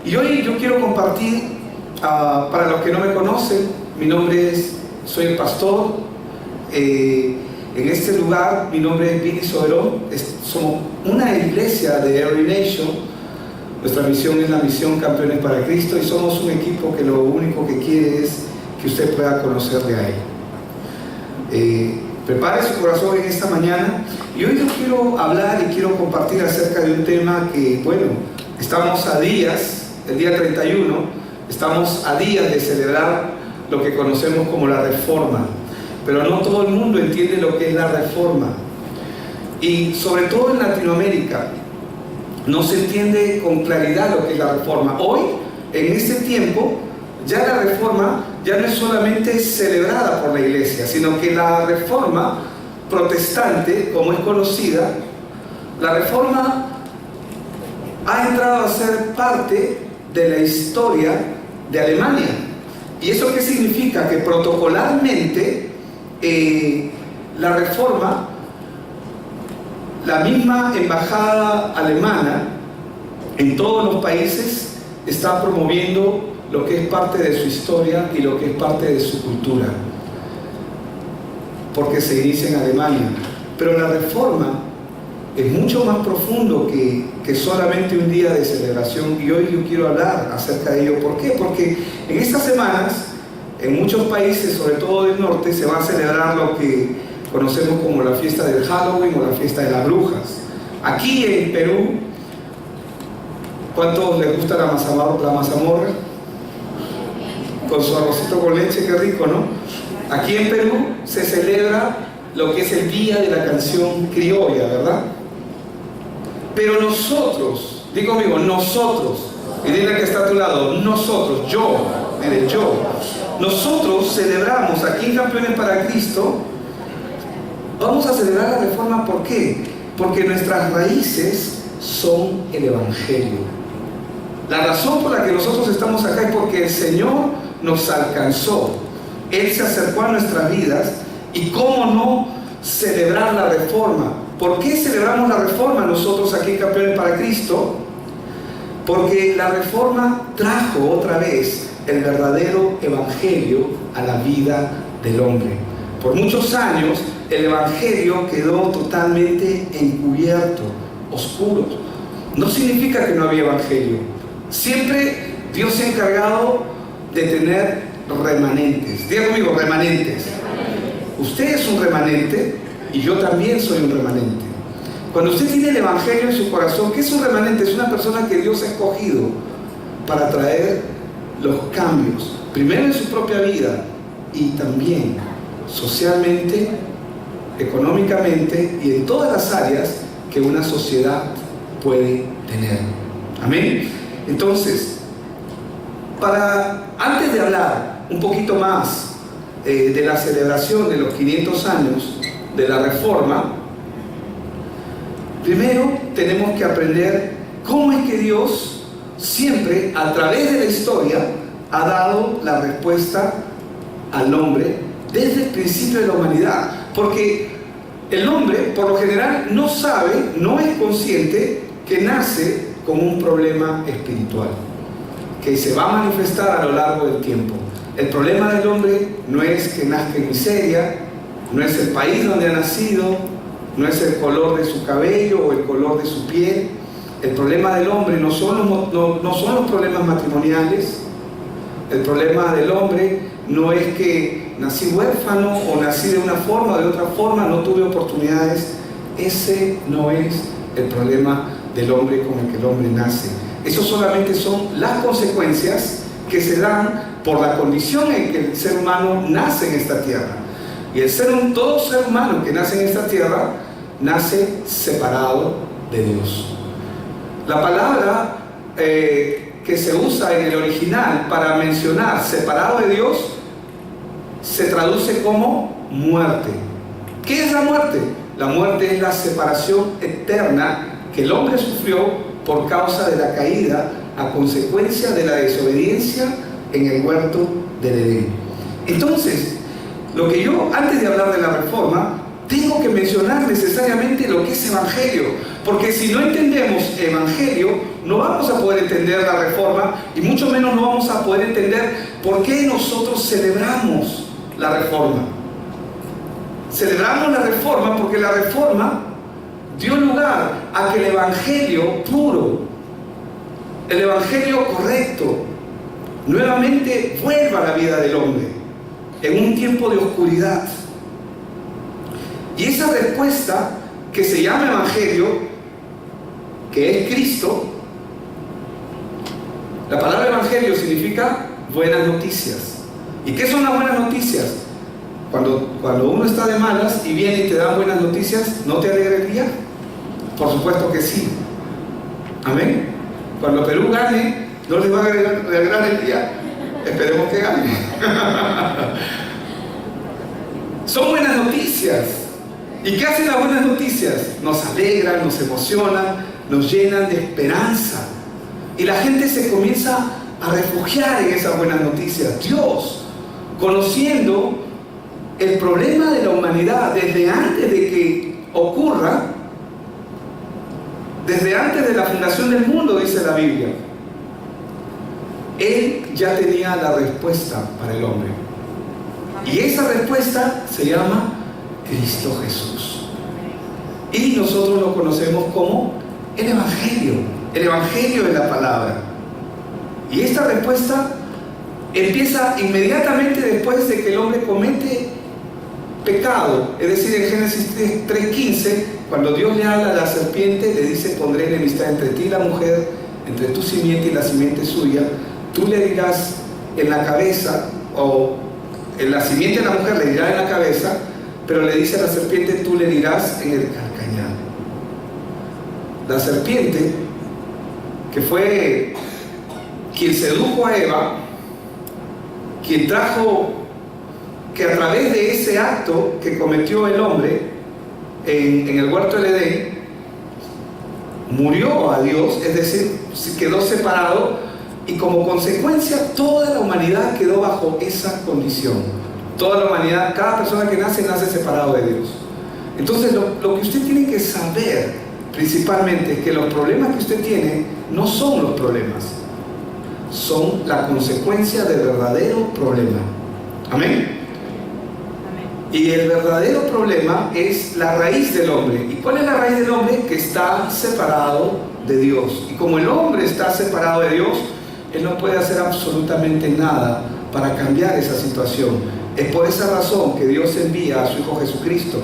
Y hoy yo quiero compartir, para los que no me conocen, soy el pastor. En este lugar, mi nombre es Billy Soberón. Somos una iglesia de Every Nation. Nuestra misión es la misión Campeones para Cristo, y somos un equipo que lo único que quiere es que usted pueda conocerle a Él. Prepare su corazón en esta mañana, y hoy yo quiero hablar y quiero compartir acerca de un tema que, bueno, estamos a días, el día 31, estamos a días de celebrar lo que conocemos como la Reforma, pero no todo el mundo entiende lo que es la Reforma, y sobre todo en Latinoamérica no se entiende con claridad lo que es la Reforma. Hoy, en este tiempo, ya la Reforma ya no es solamente celebrada por la iglesia, sino que la Reforma protestante, como es conocida, la Reforma ha entrado a ser parte de la historia de Alemania. ¿Y eso qué significa? Que protocolarmente la Reforma, la misma embajada alemana en todos los países está promoviendo lo que es parte de su historia y lo que es parte de su cultura, porque se inicia en Alemania. Pero la Reforma es mucho más profundo que solamente un día de celebración, y hoy yo quiero hablar acerca de ello. ¿Por qué? Porque en estas semanas, en muchos países, sobre todo del norte, se va a celebrar lo que conocemos como la fiesta del Halloween o la fiesta de las brujas. Aquí en Perú, ¿cuántos les gusta la mazamorra? Con su arrocito con leche, qué rico, ¿no? Aquí en Perú se celebra lo que es el Día de la Canción Criolla, ¿verdad? Pero nosotros, digo conmigo, nosotros, y dile que está a tu lado, nosotros, nosotros celebramos aquí en Campeones para Cristo, vamos a celebrar la Reforma. ¿Por qué? Porque nuestras raíces son el Evangelio. La razón por la que nosotros estamos acá es porque el Señor nos alcanzó. Él se acercó a nuestras vidas, y cómo no celebrar la Reforma. ¿Por qué celebramos la Reforma nosotros aquí en Campeones para Cristo? Porque la Reforma trajo otra vez el verdadero Evangelio a la vida del hombre. Por muchos años el Evangelio quedó totalmente encubierto, oscuro. No significa que no había Evangelio. Siempre Dios se ha encargado de tener remanentes. Diga conmigo, remanentes. Usted es un remanente y yo también soy un remanente. Cuando usted tiene el Evangelio en su corazón, ¿qué es un remanente? Es una persona que Dios ha escogido para traer los cambios, primero en su propia vida y también socialmente, económicamente y en todas las áreas que una sociedad puede tener. Amén. Entonces, antes de hablar un poquito más de la celebración de los 500 años de la Reforma, primero tenemos que aprender cómo es que Dios siempre, a través de la historia, ha dado la respuesta al hombre desde el principio de la humanidad. Porque el hombre, por lo general, no sabe, no es consciente que nace con un problema espiritual que se va a manifestar a lo largo del tiempo. El problema del hombre no es que nazca en miseria, no es el país donde ha nacido, no es el color de su cabello o el color de su piel. El problema del hombre no son los problemas matrimoniales. El problema del hombre no es que nací huérfano o nací de una forma o de otra forma, no tuve oportunidades. Ese no es el problema del hombre con el que el hombre nace. Eso solamente son las consecuencias que se dan por la condición en que el ser humano nace en esta tierra. Y todo ser humano que nace en esta tierra nace separado de Dios. La palabra que se usa en el original para mencionar separado de Dios se traduce como muerte. ¿Qué es la muerte? La muerte es la separación eterna que el hombre sufrió por causa de la caída a consecuencia de la desobediencia en el huerto del Edén. Entonces, lo que yo, antes de hablar de la Reforma, tengo que mencionar necesariamente lo que es evangelio, porque si no entendemos evangelio, no vamos a poder entender la reforma y mucho menos no vamos a poder entender por qué nosotros celebramos la reforma. Celebramos la reforma porque la reforma dio lugar a que el evangelio puro, el evangelio correcto, nuevamente vuelva a la vida del hombre en un tiempo de oscuridad. Y esa respuesta que se llama evangelio, que es Cristo, la palabra evangelio significa buenas noticias. ¿Y qué son las buenas noticias? Cuando uno está de malas y viene y te dan buenas noticias, ¿no te alegra el día? Por supuesto que sí. Amén. Cuando Perú gane, ¿no les va a alegrar el día? Esperemos que gane. Son buenas noticias. ¿Y qué hacen las buenas noticias? Nos alegran, nos emocionan, nos llenan de esperanza. Y la gente se comienza a refugiar en esas buenas noticias. Dios, conociendo el problema de la humanidad desde antes de que ocurra, desde antes de la fundación del mundo, dice la Biblia, Él ya tenía la respuesta para el hombre. Y esa respuesta se llama Cristo Jesús. Y nosotros lo conocemos como el Evangelio de la palabra. Y esta respuesta empieza inmediatamente después de que el hombre comete pecado. Es decir, en Génesis 3:15, cuando Dios le habla a la serpiente, le dice: pondré enemistad entre ti y la mujer, entre tu simiente y la simiente suya. Tú le dirás en la cabeza, o en la simiente de la mujer le dirás en la cabeza, pero le dice a la serpiente: tú le dirás en el calcañar. La serpiente, que fue quien sedujo a Eva, quien trajo que a través de ese acto que cometió el hombre en el huerto del Edén, murió a Dios, es decir, quedó separado, y como consecuencia toda la humanidad quedó bajo esa condición. Toda la humanidad, cada persona que nace separado de Dios. Entonces lo que usted tiene que saber principalmente es que los problemas que usted tiene no son los problemas, son la consecuencia del verdadero problema. Amén. Y el verdadero problema es la raíz del hombre. ¿Y cuál es la raíz del hombre? Que está separado de Dios. Y como el hombre está separado de Dios, él no puede hacer absolutamente nada para cambiar esa situación. Es por esa razón que Dios envía a su Hijo Jesucristo.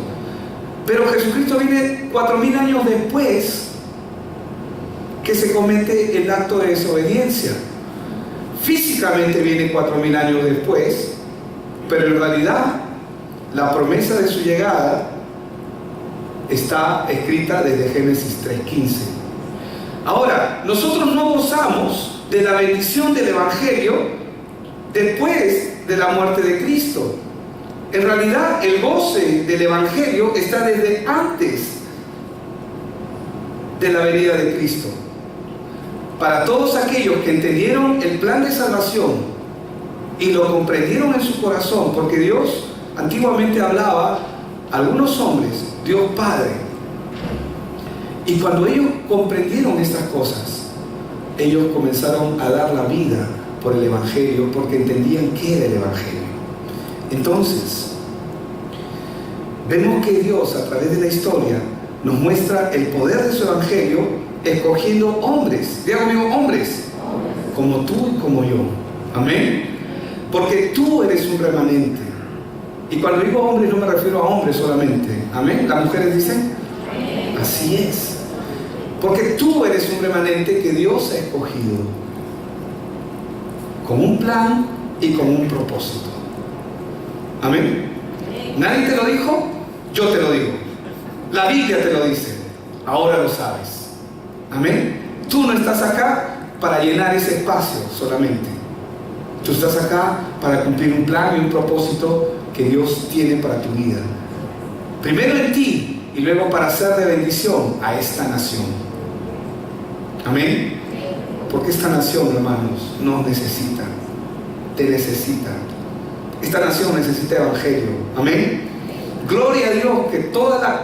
Pero Jesucristo viene 4000 años después que se comete el acto de desobediencia. Físicamente viene 4000 años después, pero en realidad la promesa de su llegada está escrita desde Génesis 3:15. Ahora, nosotros no gozamos de la bendición del Evangelio después de la muerte de Cristo. En realidad, el goce del Evangelio está desde antes de la venida de Cristo. Para todos aquellos que entendieron el plan de salvación y lo comprendieron en su corazón, porque Dios antiguamente hablaba a algunos hombres, Dios Padre, y cuando ellos comprendieron estas cosas, ellos comenzaron a dar la vida por el Evangelio, porque entendían qué era el Evangelio. Entonces, vemos que Dios, a través de la historia, nos muestra el poder de su Evangelio, escogiendo hombres, diga conmigo, hombres, como tú y como yo. Amén. Porque tú eres un remanente. Y cuando digo hombres, no me refiero a hombres solamente. Amén. Las mujeres dicen, así es. Porque tú eres un remanente que Dios ha escogido con un plan y con un propósito. Amén. ¿Nadie te lo dijo? Yo te lo digo. La Biblia te lo dice. Ahora lo sabes. Amén. Tú no estás acá para llenar ese espacio solamente. Tú estás acá para cumplir un plan y un propósito que Dios tiene para tu vida. Primero en ti y luego para ser de bendición a esta nación. Amén. Porque esta nación, hermanos, nos necesita. Te necesita. Esta nación necesita evangelio. Amén. Gloria a Dios que toda la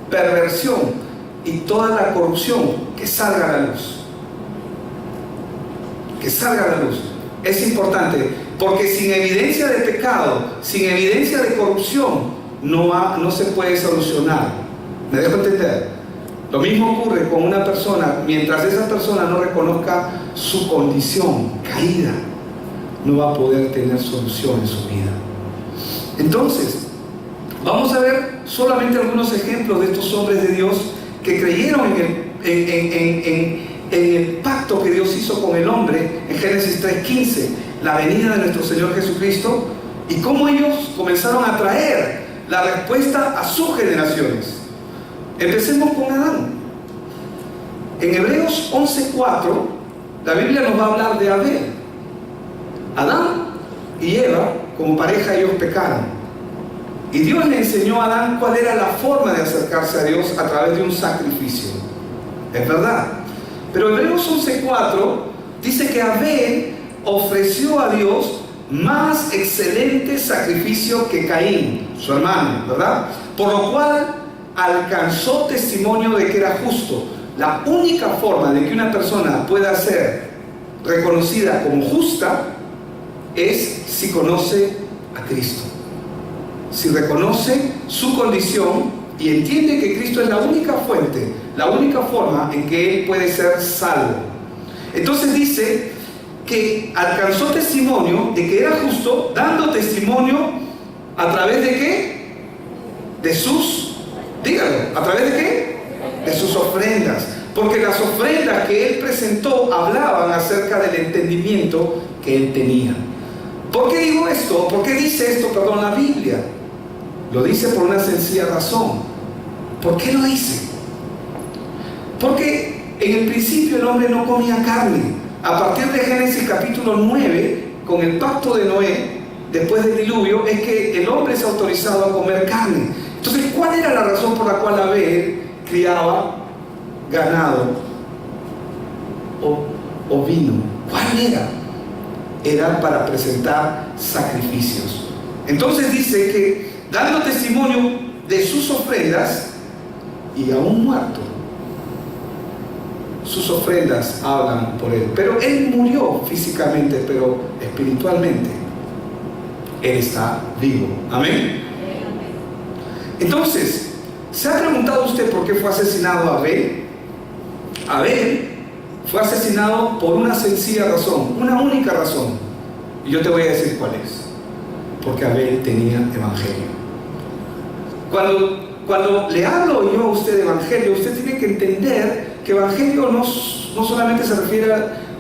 perversión y toda la corrupción que salga a la luz. Que salga a la luz. Es importante, porque sin evidencia de pecado, sin evidencia de corrupción, no se puede solucionar. ¿Me dejo entender? Lo mismo ocurre con una persona. Mientras esa persona no reconozca su condición caída, no va a poder tener solución en su vida. Entonces, vamos a ver solamente algunos ejemplos de estos hombres de Dios que creyeron en el pacto que Dios hizo con el hombre en Génesis 3:15, la venida de nuestro Señor Jesucristo, y cómo ellos comenzaron a traer la respuesta a sus generaciones. Empecemos con Adán. En Hebreos 11:4, la Biblia nos va a hablar de Abel. Adán y Eva, como pareja, ellos pecaron. Y Dios le enseñó a Adán cuál era la forma de acercarse a Dios a través de un sacrificio. Es verdad. Pero Hebreos 11:4 dice que Abel ofreció a Dios más excelente sacrificio que Caín, su hermano, ¿verdad? Por lo cual alcanzó testimonio de que era justo. La única forma de que una persona pueda ser reconocida como justa es si conoce a Cristo. Si reconoce su condición y entiende que Cristo es la única fuente, la única forma en que él puede ser salvo. Entonces dice que alcanzó testimonio de que era justo, dando testimonio a través de ¿qué? De sus, dígalo, ¿a través de qué? De sus ofrendas. Porque las ofrendas que él presentó hablaban acerca del entendimiento que él tenía. ¿Por qué digo esto? ¿Por qué dice esto, perdón, la Biblia? Lo dice por una sencilla razón. ¿Por qué lo dice? Porque en el principio el hombre no comía carne. A partir de Génesis capítulo 9, con el pacto de Noé, después del diluvio, es que el hombre es autorizado a comer carne. Entonces, ¿cuál era la razón por la cual Abel criaba ganado o vino? ¿Cuál era? Era para presentar sacrificios. Entonces dice que dando testimonio de sus ofrendas, y aún muerto, sus ofrendas hablan por él. Pero él murió físicamente, pero espiritualmente él está vivo. Amén. Entonces, ¿se ha preguntado usted por qué fue asesinado Abel? Abel fue asesinado por una sencilla razón, una única razón. Y yo te voy a decir cuál es. Porque Abel tenía evangelio. Cuando le hablo yo a usted de evangelio, usted tiene que entender que evangelio no solamente se refiere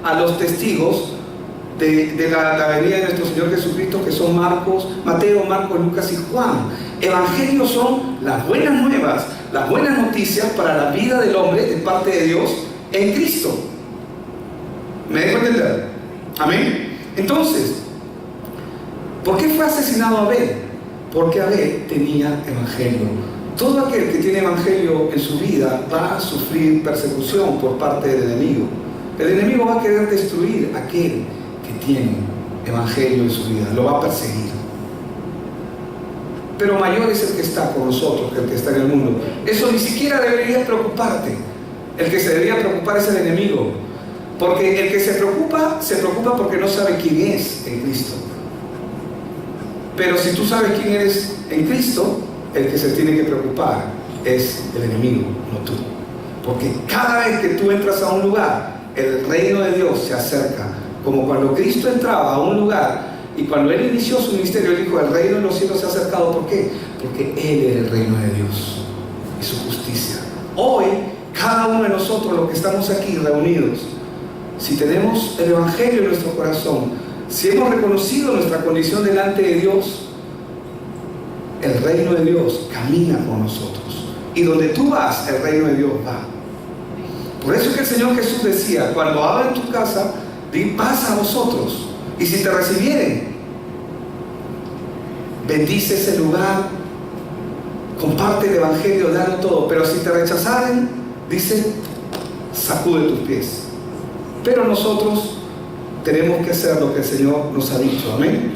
a los testigos de la venida de nuestro Señor Jesucristo, que son Mateo, Marcos, Lucas y Juan. Evangelio son las buenas nuevas, las buenas noticias para la vida del hombre de parte de Dios en Cristo. ¿Me dejo entender? Amén. Entonces, ¿por qué fue asesinado Abel? Porque Abel tenía evangelio. Todo aquel que tiene evangelio en su vida va a sufrir persecución por parte del enemigo. El enemigo va a querer destruir a aquel que tiene evangelio en su vida, lo va a perseguir. Pero mayor es el que está con nosotros que el que está en el mundo. Eso ni siquiera debería preocuparte. El que se debería preocupar es el enemigo. Porque el que se preocupa porque no sabe quién es en Cristo. Pero si tú sabes quién eres en Cristo, el que se tiene que preocupar es el enemigo, no tú. Porque cada vez que tú entras a un lugar, el reino de Dios se acerca. Como cuando Cristo entraba a un lugar y cuando Él inició su ministerio, Él dijo: el reino de los cielos se ha acercado. ¿Por qué? Porque Él es el reino de Dios y su justicia. Hoy, cada uno de nosotros, los que estamos aquí reunidos, si tenemos el evangelio en nuestro corazón, si hemos reconocido nuestra condición delante de Dios, el reino de Dios camina con nosotros. Y donde tú vas, el reino de Dios va. Por eso es que el Señor Jesús decía: cuando abran tu casa, di paz a vosotros. Y si te recibieren, bendice ese lugar, comparte el evangelio, dalo todo. Pero si te rechazaren, dice: sacude tus pies. Pero nosotros tenemos que hacer lo que el Señor nos ha dicho. Amén.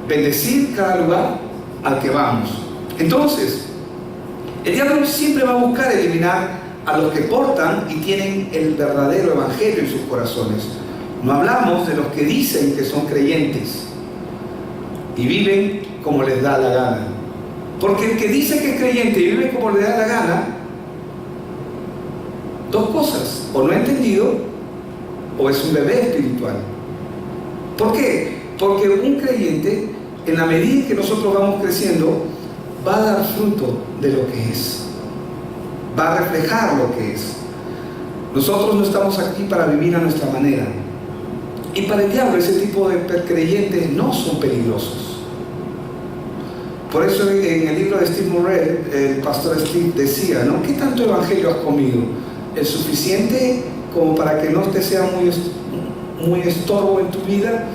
Bendecir cada lugar al que vamos. Entonces, el diablo siempre va a buscar eliminar a los que portan y tienen el verdadero evangelio en sus corazones. No hablamos de los que dicen que son creyentes y viven como les da la gana. Porque el que dice que es creyente y vive como le da la gana, dos cosas: o no ha entendido o es un bebé espiritual. ¿Por qué? Porque un creyente, en la medida en que nosotros vamos creciendo, va a dar fruto de lo que es, va a reflejar lo que es. Nosotros no estamos aquí para vivir a nuestra manera, y para el diablo ese tipo de creyentes no son peligrosos. Por eso en el libro de Steve Murrell, el pastor Steve decía, ¿no? ¿Qué tanto evangelio has comido? ¿El suficiente como para que no te sea muy estorbo en tu vida?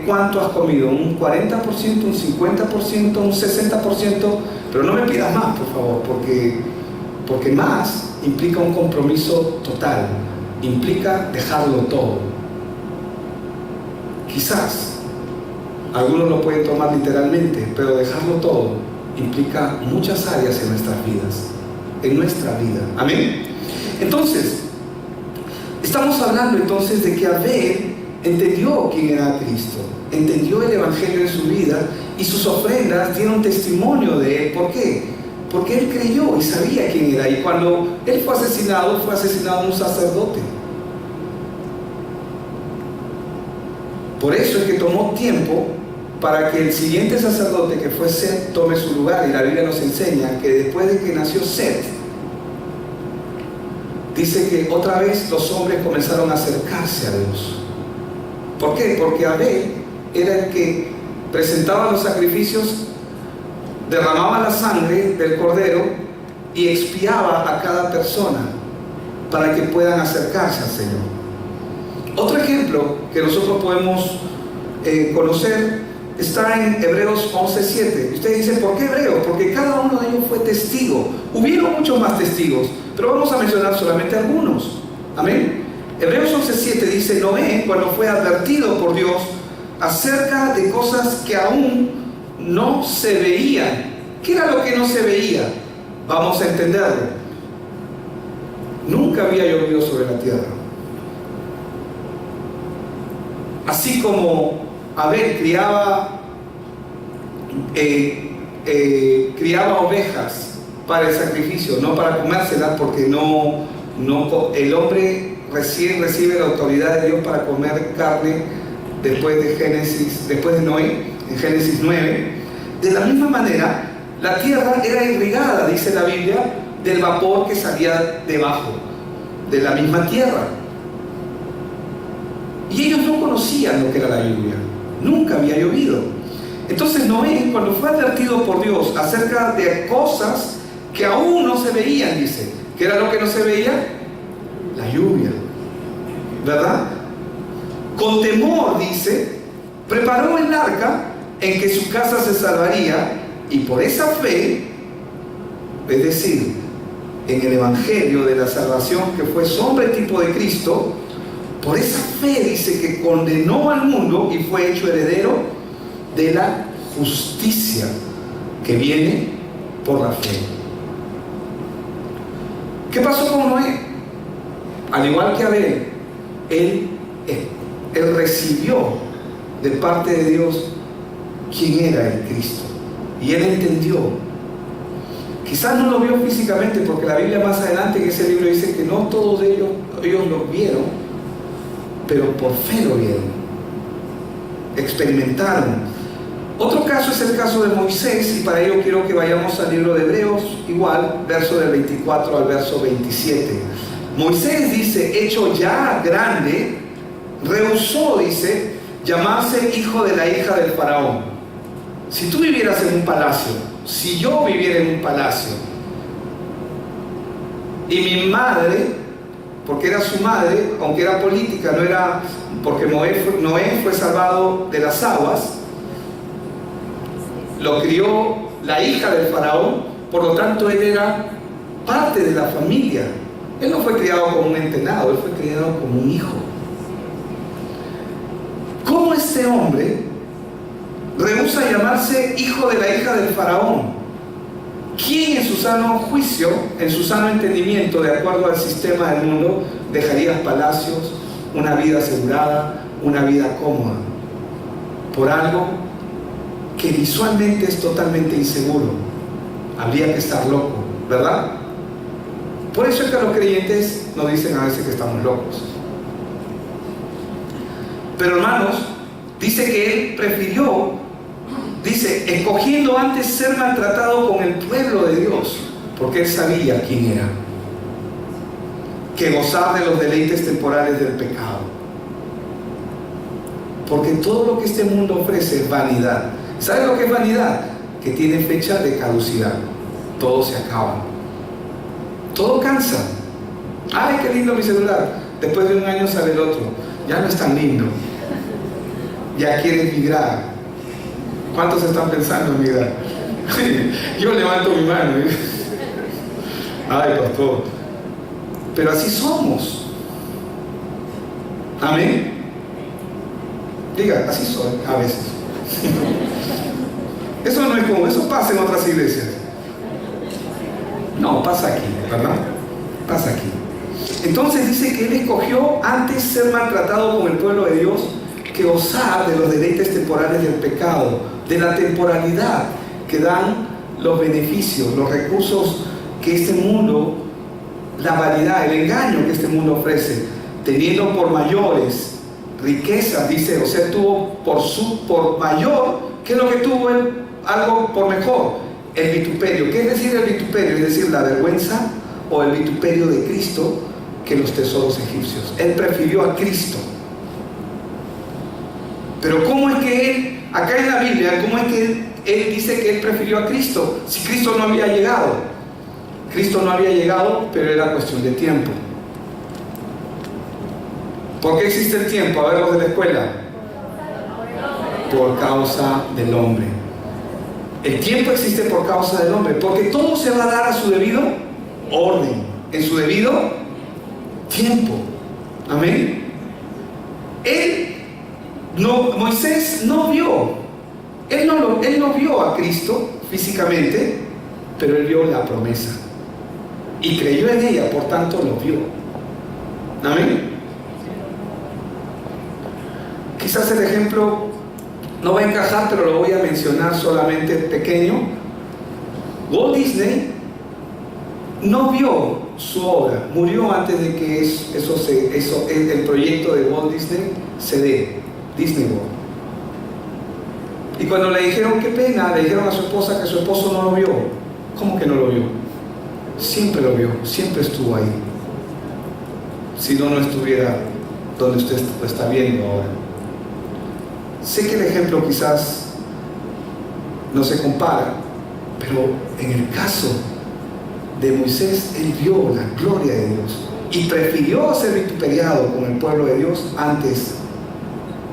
¿Cuánto has comido? ¿Un 40%, un 50%, un 60%? Pero no me pidas más, por favor, porque más implica un compromiso total, implica dejarlo todo. Quizás algunos lo pueden tomar literalmente, pero dejarlo todo implica muchas áreas en nuestras vidas, en nuestra vida. Amén. Entonces, estamos hablando entonces de que Abel entendió quién era Cristo, entendió el evangelio en su vida, y sus ofrendas dieron testimonio de él. ¿Por qué? Porque él creyó y sabía quién era. Y cuando él fue asesinado un sacerdote. Por eso es que tomó tiempo para que el siguiente sacerdote, que fue Set, tome su lugar. Y la Biblia nos enseña que después de que nació Set, dice que otra vez los hombres comenzaron a acercarse a Dios. ¿Por qué? Porque Abel era el que presentaba los sacrificios, derramaba la sangre del cordero y expiaba a cada persona para que puedan acercarse al Señor. Otro ejemplo que nosotros podemos conocer está en Hebreos 11:7. Ustedes dicen, ¿por qué Hebreos? Porque cada uno de ellos fue testigo. Hubieron muchos más testigos, pero vamos a mencionar solamente algunos. Amén. Hebreos 11:7 dice, Noé, cuando fue advertido por Dios acerca de cosas que aún no se veían. ¿Qué era lo que no se veía? Vamos a entenderlo. Nunca había llovido sobre la tierra. Así como Abel criaba ovejas para el sacrificio, no para comérselas, porque el hombre recién recibe la autoridad de Dios para comer carne después de Noé, en Génesis 9. De la misma manera, la tierra era irrigada, dice la Biblia, del vapor que salía debajo de la misma tierra. Y ellos no conocían lo que era la lluvia, nunca había llovido. Entonces Noé, cuando fue advertido por Dios acerca de cosas que aún no se veían, dice, ¿qué era lo que no se veía? La lluvia, ¿verdad? Con temor, dice, preparó el arca en que su casa se salvaría, y por esa fe, es decir, en el evangelio de la salvación que fue sombra y tipo de Cristo, por esa fe dice que condenó al mundo y fue hecho heredero de la justicia que viene por la fe. ¿Qué pasó con Noé? Al igual que Abel, él recibió de parte de Dios quién era el Cristo, y él entendió. Quizás no lo vio físicamente, porque la Biblia más adelante en ese libro dice que no todos ellos lo vieron, pero por fe lo vieron, experimentaron. Otro caso es el caso de Moisés, y para ello quiero que vayamos al libro de Hebreos, igual, verso del 24 al verso 27. Moisés dice, hecho ya grande, rehusó, dice, llamarse hijo de la hija del faraón. Si tú vivieras en un palacio, si yo viviera en un palacio, y mi madre, porque era su madre, aunque era política, no era, porque Noé fue salvado de las aguas, lo crió la hija del faraón, por lo tanto él era parte de la familia. Él no fue criado como un entenado, él fue criado como un hijo. ¿Cómo este hombre rehúsa llamarse hijo de la hija del faraón? ¿quién en su sano juicio, en su sano entendimiento, de acuerdo al sistema del mundo, dejaría palacios, una vida asegurada, una vida cómoda, por algo que visualmente es totalmente inseguro? Habría que estar loco, ¿verdad? Por eso es que los creyentes nos dicen a veces que estamos locos. Pero hermanos, dice que él prefirió, dice, escogiendo antes ser maltratado con el pueblo de Dios, porque él sabía quién era, que gozar de los deleites temporales del pecado. Porque todo lo que este mundo ofrece es vanidad. ¿Sabes lo que es vanidad? Que tiene fecha de caducidad. Todo se acaba. Todo cansa. ¡Ay, qué lindo mi celular! Después de un año sale el otro. Ya no es tan lindo. Ya quieres migrar. ¿Cuántos están pensando en migrar? Yo levanto mi mano. Ay, pastor. Pero así somos. Amén. Diga, así soy a veces. Eso no es como, eso pasa en otras iglesias. No, pasa aquí, ¿verdad? Pasa aquí. Entonces dice que él escogió antes ser maltratado con el pueblo de Dios que gozar de los deleites temporales del pecado, de la temporalidad que dan los beneficios, los recursos que este mundo, la vanidad, el engaño que este mundo ofrece, teniendo por mayores riquezas, dice, o sea, tuvo por mayor, ¿qué es lo que tuvo él? Algo por mejor, el vituperio. ¿Qué es decir el vituperio? Es decir, la vergüenza o el vituperio de Cristo que los tesoros egipcios. Él prefirió a Cristo. Pero ¿cómo es que él, acá en la Biblia, cómo es que él dice que él prefirió a Cristo? Si Cristo no había llegado. Cristo no había llegado, pero era cuestión de tiempo. ¿Por qué existe el tiempo? A ver, los de la escuela. Por causa del hombre. El tiempo existe por causa del hombre, porque todo se va a dar a su debido orden, en su debido tiempo. Amén. Moisés no vio, él no vio a Cristo físicamente, pero él vio la promesa y creyó en ella, por tanto lo vio. Amén. Quizás el ejemplo no va a encajar, pero lo voy a mencionar solamente pequeño. Walt Disney no vio su obra, murió antes de que el proyecto de Walt Disney se dé, Disney World. Y cuando le dijeron qué pena, le dijeron a su esposa que su esposo no lo vio. ¿Cómo que no lo vio? Siempre lo vio, siempre estuvo ahí. Si no, no estuviera donde usted lo está viendo ahora. Sé que el ejemplo quizás no se compara, pero en el caso de Moisés, él vio la gloria de Dios y prefirió ser vituperiado con el pueblo de Dios antes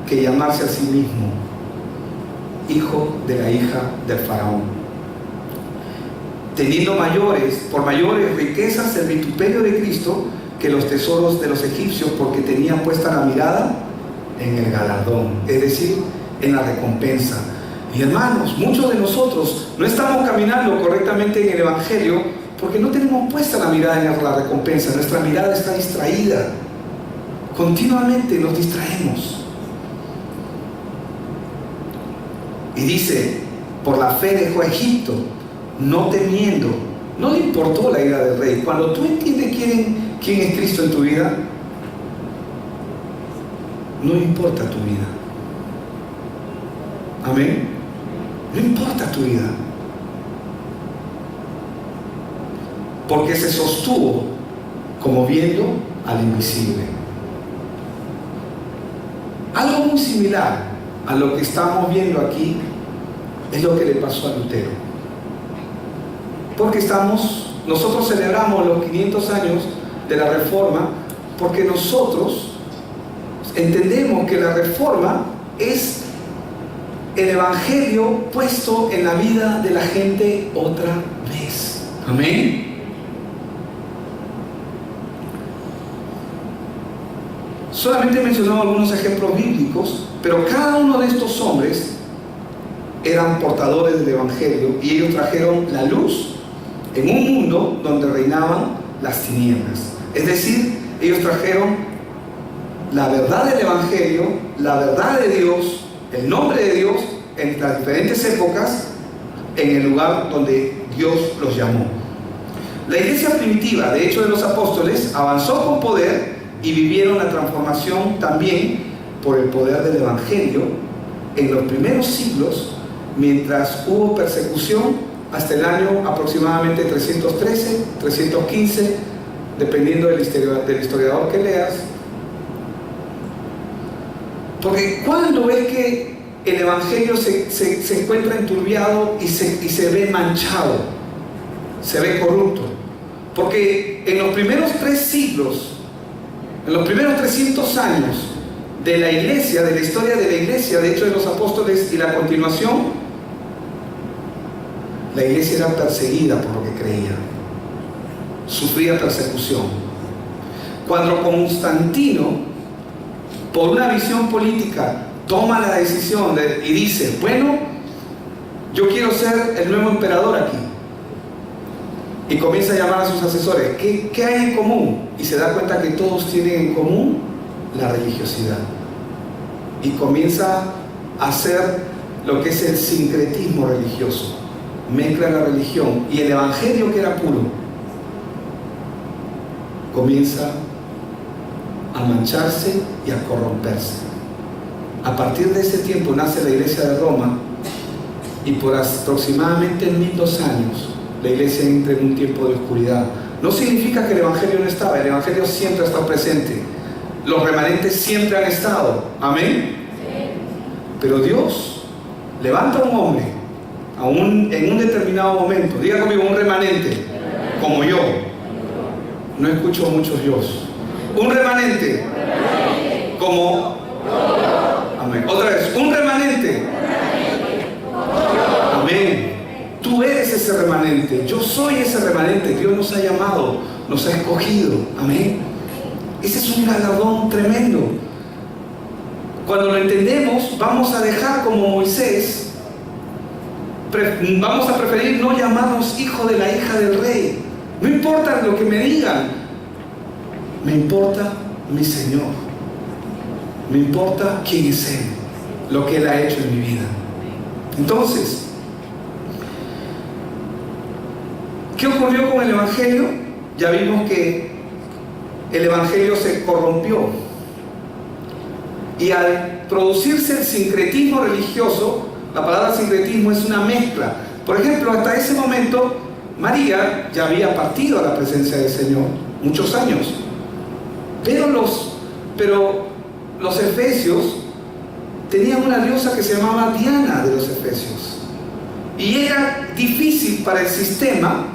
que llamarse a sí mismo hijo de la hija del faraón, teniendo por mayores riquezas el vituperio de Cristo que los tesoros de los egipcios, porque tenían puesta la mirada en el galardón, es decir, en la recompensa. Y hermanos, muchos de nosotros no estamos caminando correctamente en el Evangelio porque no tenemos puesta la mirada en la recompensa. Nuestra mirada está distraída, continuamente nos distraemos. Y dice, por la fe dejó a Egipto, no temiendo, no le importó la ira del rey. Cuando tú entiendes quién es Cristo en tu vida, no importa tu vida. Amén. No importa tu vida, porque se sostuvo como viendo al invisible. Algo muy similar a lo que estamos viendo aquí es lo que le pasó a Lutero, porque nosotros celebramos los 500 años de la Reforma, porque nosotros entendemos que la Reforma es el Evangelio puesto en la vida de la gente otra vez. Amén. Solamente he mencionado algunos ejemplos bíblicos, pero cada uno de estos hombres eran portadores del Evangelio y ellos trajeron la luz en un mundo donde reinaban las tinieblas. Es decir, ellos trajeron la verdad del Evangelio, la verdad de Dios, el nombre de Dios en las diferentes épocas, en el lugar donde Dios los llamó. La iglesia primitiva de Hechos de los Apóstoles avanzó con poder y vivieron la transformación también por el poder del Evangelio en los primeros siglos, mientras hubo persecución hasta el año aproximadamente 313, 315, dependiendo del historiador que leas. Porque cuando ves que el Evangelio se encuentra enturbiado y se ve manchado, se ve corrupto. Porque en los primeros 3 siglos, en los primeros 300 años de la iglesia, de la historia de la iglesia, de Hechos de los Apóstoles y la continuación, la iglesia era perseguida por lo que creía, sufría persecución. Cuando Constantino, por una visión política, toma la decisión y dice, bueno, yo quiero ser el nuevo emperador aquí, y comienza a llamar a sus asesores, ¿qué hay en común? Y se da cuenta que todos tienen en común la religiosidad, y comienza a hacer lo que es el sincretismo religioso. Mezcla la religión y el evangelio, que era puro, comienza a mancharse y a corromperse. A partir de ese tiempo nace la iglesia de Roma, y por aproximadamente 1002 años la iglesia entra en un tiempo de oscuridad. No significa que el evangelio no estaba, el evangelio siempre ha estado presente, los remanentes siempre han estado, amén. Pero Dios levanta a un hombre en un determinado momento, diga conmigo, un remanente como yo. No escucho muchos yo. Un remanente como, amén. Otra vez, un remanente, amén. Tú eres ese remanente, yo soy ese remanente. Dios nos ha llamado, nos ha escogido, amén. Ese es un galardón tremendo. Cuando lo entendemos, vamos a dejar como Moisés, vamos a preferir no llamarnos hijo de la hija del rey. No importa lo que me digan, me importa mi Señor, me importa quién es Él, lo que Él ha hecho en mi vida. Entonces, ¿qué ocurrió con el evangelio? Ya vimos que el evangelio se corrompió, y al producirse el sincretismo religioso, la palabra sincretismo es una mezcla. Por ejemplo, hasta ese momento María ya había partido a la presencia del Señor muchos años, pero los efesios tenían una diosa que se llamaba Diana de los efesios, y era difícil para el sistema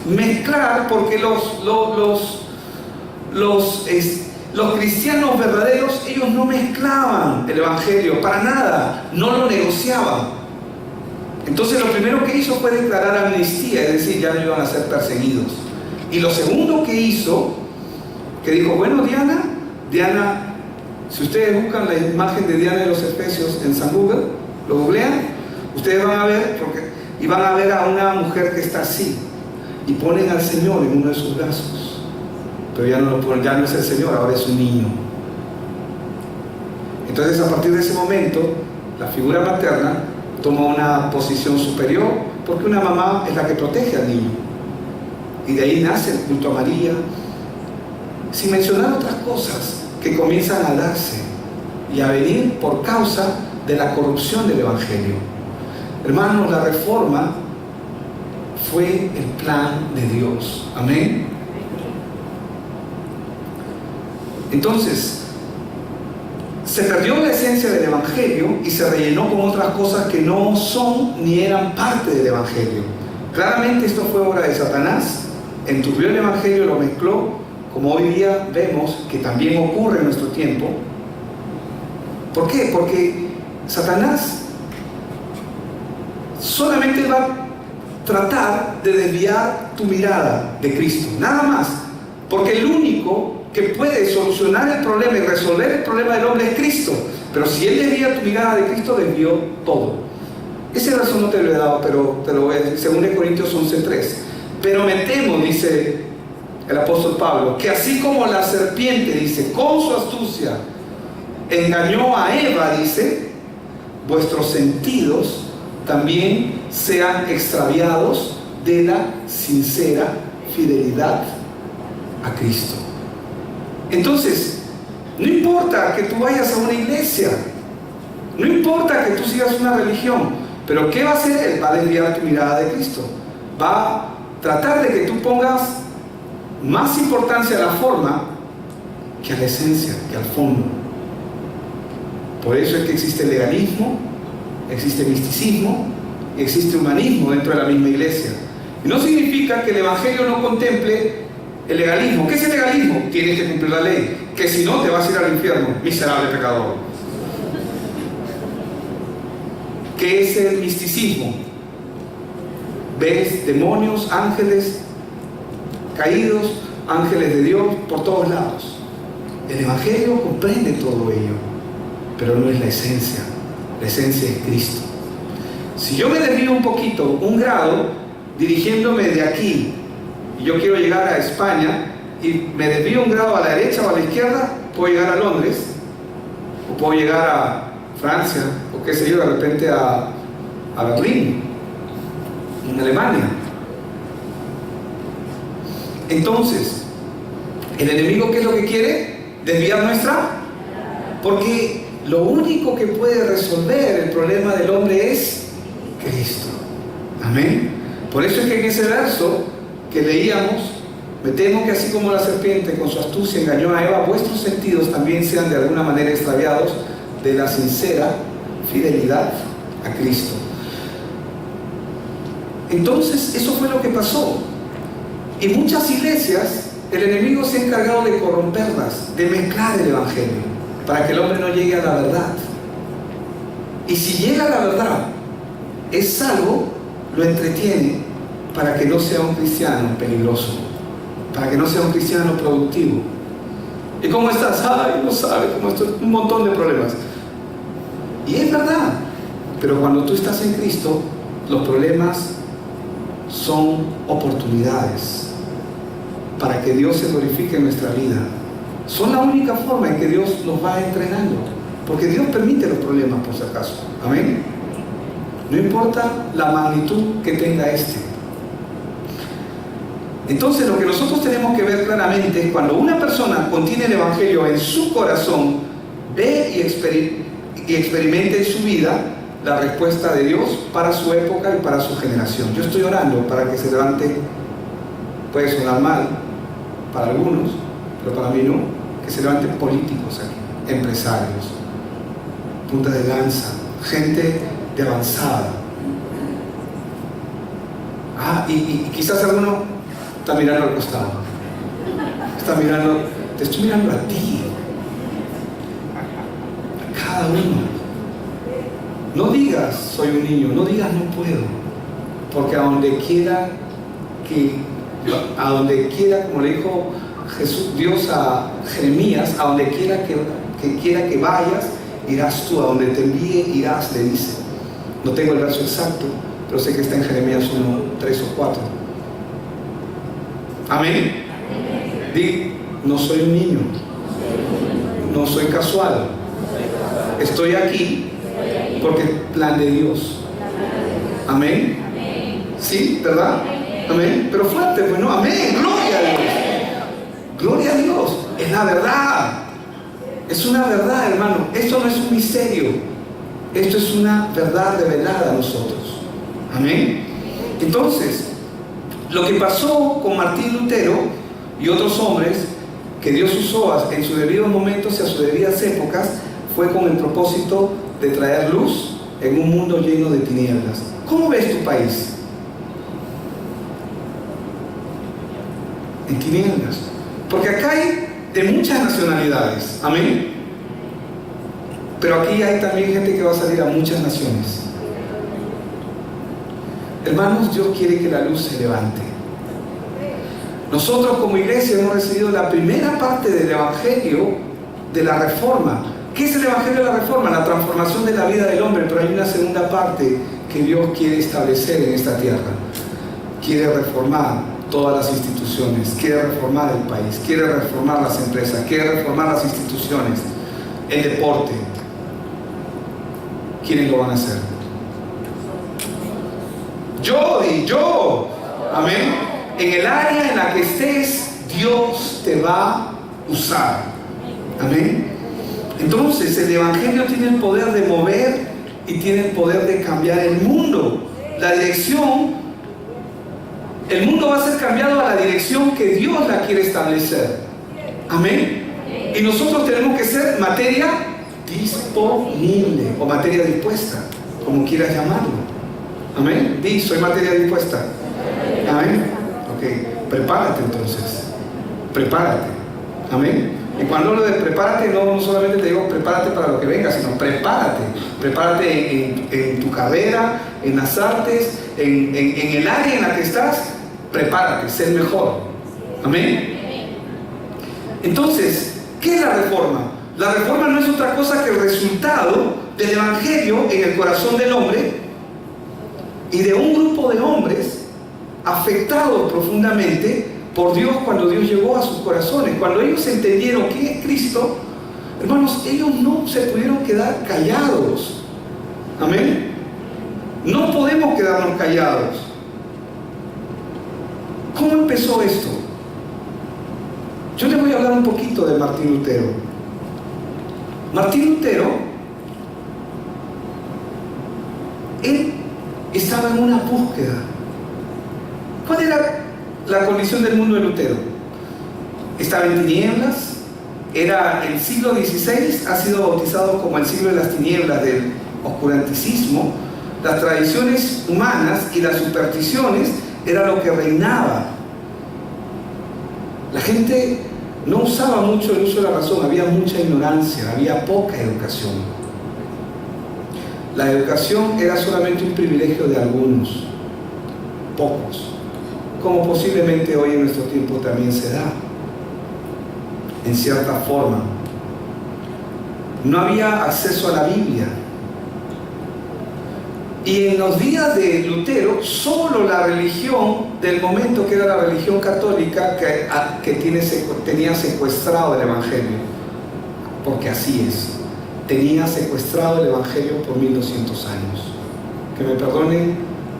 mezclar, porque los cristianos verdaderos, ellos no mezclaban el evangelio para nada, no lo negociaban. Entonces lo primero que hizo fue declarar amnistía, es decir, ya no iban a ser perseguidos. Y lo segundo que hizo, que dijo, bueno, Diana, si ustedes buscan la imagen de Diana de los Efesios en San Google, lo googlean, ustedes van a ver, y van a ver a una mujer que está así, y ponen al Señor en uno de sus brazos, pero ya no es el Señor, ahora es un niño. Entonces, a partir de ese momento, la figura materna toma una posición superior, porque una mamá es la que protege al niño, y de ahí nace el culto a María, sin mencionar otras cosas que comienzan a darse y a venir por causa de la corrupción del evangelio. Hermanos, la reforma fue el plan de Dios, amén. Entonces, se perdió la esencia del evangelio y se rellenó con otras cosas que no son ni eran parte del evangelio. Claramente esto fue obra de Satanás, enturbió el evangelio, lo mezcló, como hoy día vemos que también ocurre en nuestro tiempo. ¿Por qué? Porque Satanás solamente va a tratar de desviar tu mirada de Cristo, nada más, porque el único que puede solucionar el problema y resolver el problema del hombre es Cristo. Pero si Él desvía tu mirada de Cristo, desvió todo. Ese verso no te lo he dado, pero te lo voy a decir, 2 Corintios 11:3. Pero me temo, dice el apóstol Pablo, que así como la serpiente, dice, con su astucia engañó a Eva, dice, vuestros sentidos también sean extraviados de la sincera fidelidad a Cristo. Entonces, no importa que tú vayas a una iglesia, no importa que tú sigas una religión, pero ¿qué va a hacer Él? Va a desviar tu mirada de Cristo. Va a tratar de que tú pongas más importancia a la forma que a la esencia, que al fondo. Por eso es que existe legalismo, existe misticismo, existe humanismo dentro de la misma iglesia. Y no significa que el Evangelio no contemple el legalismo. ¿Qué es el legalismo? Tienes que cumplir la ley, que si no te vas a ir al infierno, miserable pecador. ¿Qué es el misticismo? Ves demonios, ángeles caídos, ángeles de Dios por todos lados. El Evangelio comprende todo ello, pero no es la esencia. La esencia es Cristo. Si yo me desvío un poquito, un grado, dirigiéndome de aquí, y yo quiero llegar a España, y me desvío un grado a la derecha o a la izquierda, puedo llegar a Londres, o puedo llegar a Francia, o qué sé yo, de repente a Berlín, en Alemania. Entonces, ¿el enemigo qué es lo que quiere? Desviar nuestra. Porque lo único que puede resolver el problema del hombre es Cristo. Amén. Por eso es que en ese verso que leíamos, me temo que así como la serpiente con su astucia engañó a Eva, vuestros sentidos también sean de alguna manera extraviados de la sincera fidelidad a Cristo. Entonces, eso fue lo que pasó. Y muchas iglesias, el enemigo se ha encargado de corromperlas, de mezclar el Evangelio, para que el hombre no llegue a la verdad. Y si llega a la verdad, es salvo, lo entretiene para que no sea un cristiano peligroso, para que no sea un cristiano productivo. ¿Y cómo estás? Ay, no sabe cómo estoy, un montón de problemas. Y es verdad, pero cuando tú estás en Cristo, los problemas son oportunidades para que Dios se glorifique en nuestra vida. Son la única forma en que Dios nos va entrenando, porque Dios permite los problemas por si acaso. Amén. No importa la magnitud que tenga este. Entonces, lo que nosotros tenemos que ver claramente es cuando una persona contiene el Evangelio en su corazón, ve y experimenta en su vida la respuesta de Dios para su época y para su generación. Yo estoy orando para que se levante, puede sonar mal para algunos, pero para mí no, que se levanten políticos aquí, empresarios, punta de lanza, gente de avanzada. Y quizás alguno está mirando al costado, está mirando, te estoy mirando a ti, a cada uno. No digas soy un niño, no digas no puedo, porque a donde quiera, como le dijo Jesús, Dios a Jeremías, a donde quiera que vayas, irás tú, a donde te envíe, irás, le dice. No tengo el verso exacto, pero sé que está en Jeremías 1, 3 o 4. Amén. Di, no soy un niño, no soy casual, estoy aquí porque es plan de Dios. Amén. ¿Sí? ¿Verdad? Amén. Pero fuerte, pues no, amén. Gloria a Dios. Gloria a Dios. Es la verdad. Es una verdad, hermano. Esto no es un misterio. Esto es una verdad revelada a nosotros. Amén. Entonces, lo que pasó con Martín Lutero y otros hombres que Dios usó en sus debidos momentos y a sus debidas épocas fue con el propósito de traer luz en un mundo lleno de tinieblas. ¿Cómo ves tu país? En tinieblas. Porque acá hay de muchas nacionalidades. Amén. Pero aquí hay también gente que va a salir a muchas naciones. Hermanos, Dios quiere que la luz se levante. Nosotros como iglesia hemos recibido la primera parte del Evangelio de la Reforma. ¿Qué es el Evangelio de la Reforma? La transformación de la vida del hombre, pero hay una segunda parte que Dios quiere establecer en esta tierra. quiere reformar todas las instituciones, quiere reformar el país, quiere reformar las empresas, quiere reformar las instituciones, el deporte. ¿Quiénes lo van a hacer? Yo. Amén. En el área en la que estés, Dios te va a usar. Amén. Entonces el Evangelio tiene el poder de mover y tiene el poder de cambiar el mundo. La dirección, el mundo va a ser cambiado a la dirección que Dios la quiere establecer. Amén. Y nosotros tenemos que ser materia disponible o materia dispuesta, como quieras llamarlo. Amén. Di, soy materia dispuesta. Amén. Ok, prepárate entonces. Prepárate. Amén. Y cuando hablo de prepárate, no solamente te digo prepárate para lo que venga, sino prepárate. Prepárate en tu carrera, en las artes, en el área en la que estás. Prepárate, sé el mejor. Amén. Entonces, ¿qué es la reforma? La reforma no es otra cosa que el resultado del Evangelio en el corazón del hombre y de un grupo de hombres afectados profundamente por Dios cuando Dios llegó a sus corazones. Cuando ellos entendieron quién es Cristo, hermanos, ellos no se pudieron quedar callados. Amén. No podemos quedarnos callados. ¿Cómo empezó esto? Yo les voy a hablar un poquito de Martín Lutero. Martín Lutero, él estaba en una búsqueda. ¿Cuál era la condición del mundo de Lutero? Estaba en tinieblas. Era el siglo XVI, ha sido bautizado como el siglo de las tinieblas, del oscuranticismo. Las tradiciones humanas y las supersticiones era lo que reinaba. La gente no usaba mucho el uso de la razón, había mucha ignorancia, había poca educación. La educación era solamente un privilegio de algunos, pocos, como posiblemente hoy en nuestro tiempo también se da, en cierta forma. No había acceso a la Biblia. Y en los días de Lutero, solo la religión del momento, que era la religión católica, que tenía secuestrado el Evangelio. Porque así es. Tenía secuestrado el Evangelio por 1200 años. Que me perdonen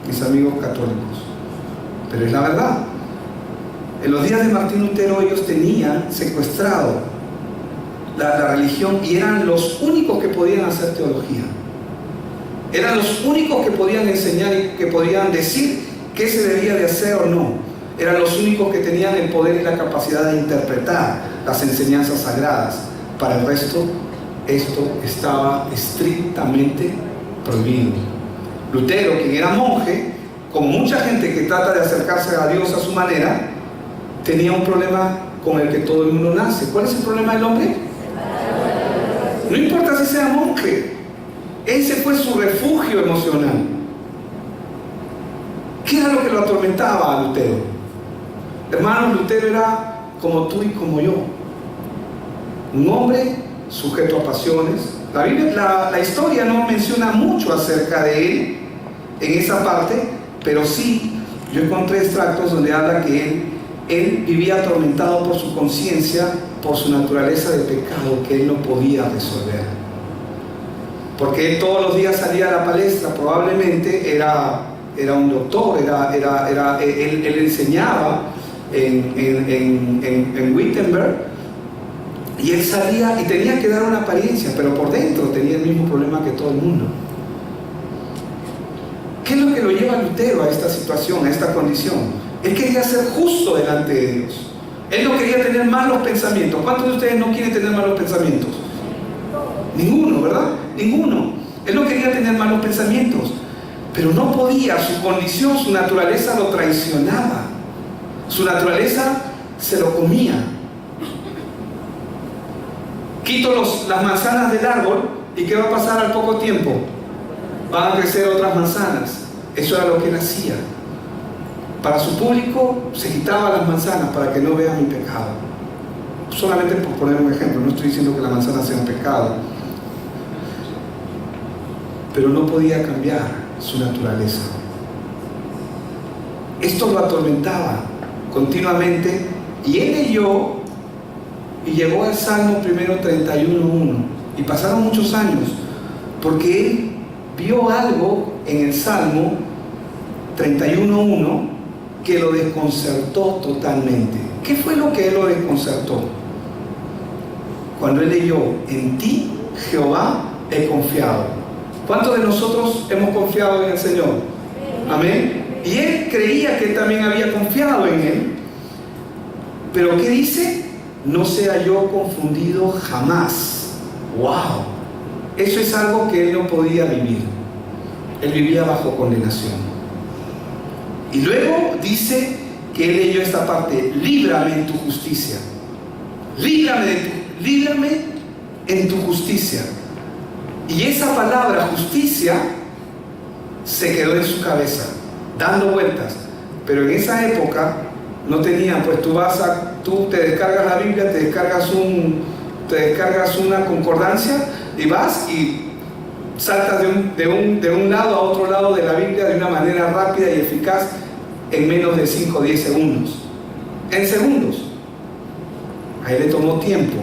mis amigos católicos, pero es la verdad. En los días de Martín Lutero ellos tenían secuestrado la religión y eran los únicos que podían hacer teología. Eran los únicos que podían enseñar y que podían decir qué se debía de hacer o no. Eran los únicos que tenían el poder y la capacidad de interpretar las enseñanzas sagradas. Para el resto, esto estaba estrictamente prohibido. Lutero, quien era monje, como mucha gente que trata de acercarse a Dios a su manera, tenía un problema con el que todo el mundo nace. ¿Cuál es el problema del hombre? No importa si sea monje. Ese fue su refugio emocional. ¿Qué era lo que lo atormentaba a Lutero? Hermanos, Lutero era como tú y como yo. Un hombre sujeto a pasiones. La Biblia, la historia no menciona mucho acerca de él en esa parte, pero sí, yo encontré extractos donde habla que él vivía atormentado por su conciencia, por su naturaleza de pecado que él no podía resolver. Porque él todos los días salía a la palestra, probablemente era un doctor, él enseñaba en Wittenberg, y él salía y tenía que dar una apariencia, pero por dentro tenía el mismo problema que todo el mundo. ¿Qué es lo que lo lleva a Lutero a esta situación, a esta condición? Él quería ser justo delante de Dios. Él no quería tener malos pensamientos. ¿Cuántos de ustedes no quieren tener malos pensamientos? Ninguno, ¿verdad? Ninguno. Él no quería tener malos pensamientos, pero no podía. Su condición, su naturaleza lo traicionaba. Su naturaleza se lo comía. Quito las manzanas del árbol y ¿qué va a pasar al poco tiempo? Van a crecer otras manzanas. Eso era lo que él hacía. Para su público se quitaba las manzanas para que no vean mi pecado. Solamente por poner un ejemplo, no estoy diciendo que la manzana sea un pecado, pero no podía cambiar su naturaleza. Esto lo atormentaba continuamente, y él leyó y llegó al Salmo primero 31:1, y pasaron muchos años porque él vio algo en el Salmo 31:1 que lo desconcertó totalmente. ¿Qué fue lo que él lo desconcertó? Cuando él leyó: en ti, Jehová, he confiado. ¿Cuántos de nosotros hemos confiado en el Señor? Amén. Y él creía que él también había confiado en él. Pero ¿qué dice? No sea yo confundido jamás. ¡Wow! Eso es algo que él no podía vivir. Él vivía bajo condenación. Y luego dice que él leyó esta parte: líbrame en tu justicia. Líbrame en tu justicia. Y esa palabra justicia se quedó en su cabeza, dando vueltas. Pero en esa época no tenían, pues tú te descargas la Biblia, te descargas una concordancia y vas y saltas de un lado a otro lado de la Biblia de una manera rápida y eficaz en menos de 5 o 10 segundos. En segundos. A él le tomó tiempo.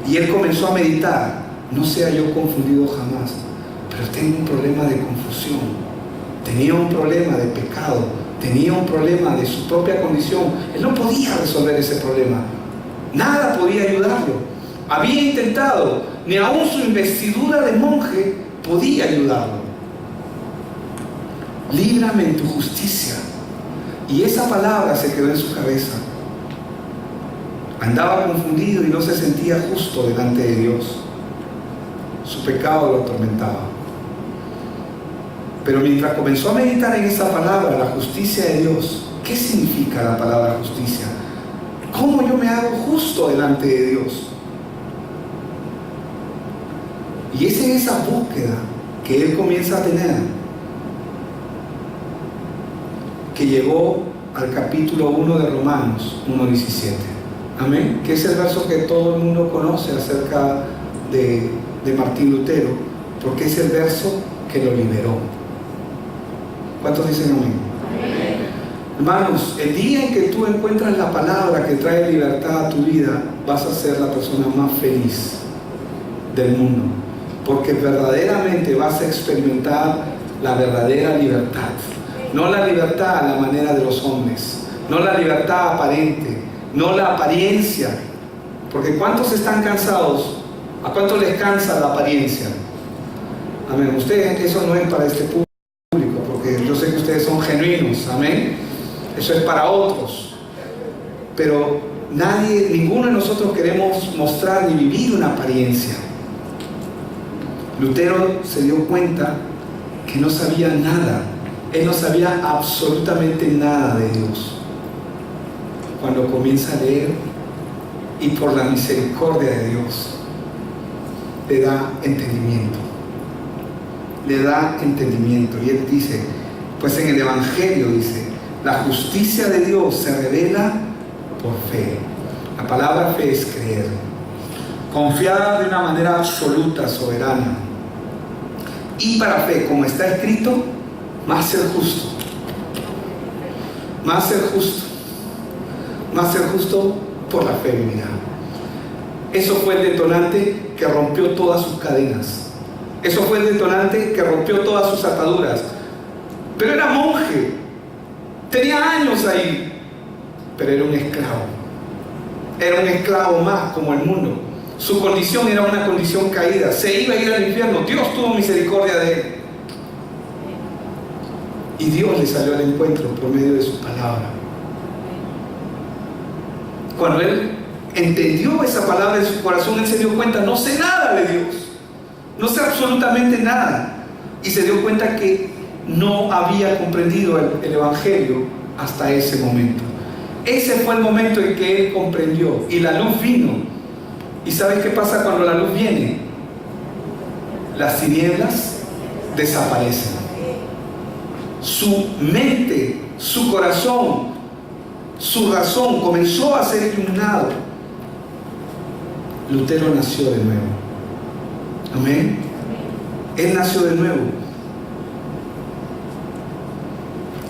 Y él comenzó a meditar: no sea yo confundido jamás. Pero tengo un problema de confusión. Tenía un problema de pecado. Tenía un problema de su propia condición. Él no podía resolver ese problema. Nada podía ayudarlo. Había intentado. Ni aún su investidura de monje podía ayudarlo. Líbrame en tu justicia. Y esa palabra se quedó en su cabeza. Andaba confundido y no se sentía justo delante de Dios. Su pecado lo atormentaba. Pero mientras comenzó a meditar en esa palabra, la justicia de Dios, ¿qué significa la palabra justicia? ¿Cómo yo me hago justo delante de Dios? Y es en esa búsqueda que él comienza a tener, que llegó al capítulo 1 de Romanos 1:17. Amén. Que es el verso que todo el mundo conoce acerca de Martín Lutero, porque es el verso que lo liberó. ¿Cuántos dicen amén? Amén. Hermanos, el día en que tú encuentras la palabra que trae libertad a tu vida, vas a ser la persona más feliz del mundo, porque verdaderamente vas a experimentar la verdadera libertad. No la libertad a la manera de los hombres, no la libertad aparente, no la apariencia, porque ¿cuántos están cansados? ¿A cuántos les cansa la apariencia? Amén. Ustedes, eso no es para este público, porque yo sé que ustedes son genuinos, amén. Eso es para otros. Pero ninguno de nosotros queremos mostrar ni vivir una apariencia. Lutero se dio cuenta que no sabía nada. Él no sabía absolutamente nada de Dios. Cuando comienza a leer, y por la misericordia de Dios, le da entendimiento. Le da entendimiento. Y él dice, pues en el Evangelio dice, la justicia de Dios se revela por fe. La palabra fe es creer. Confiar de una manera absoluta, soberana. Y para fe, como está escrito, más ser justo. Más ser justo. Más ser justo por la fe vivirá. Eso fue el detonante que rompió todas sus cadenas. Eso fue el detonante que rompió todas sus ataduras. Pero era monje. Tenía años ahí. Pero era un esclavo. Era un esclavo más como el mundo. Su condición era una condición caída. Se iba a ir al infierno. Dios tuvo misericordia de él. Y Dios le salió al encuentro por medio de su palabra. Cuando él entendió esa palabra en su corazón, él se dio cuenta, no sé nada de Dios. No sé absolutamente nada. Y se dio cuenta que no había comprendido el Evangelio hasta ese momento. Ese fue el momento en que él comprendió. Y la luz vino. ¿Y sabes qué pasa cuando la luz viene? Las tinieblas desaparecen. Su mente, su corazón, su razón comenzó a ser iluminado. Lutero nació de nuevo. Amén. Él nació de nuevo.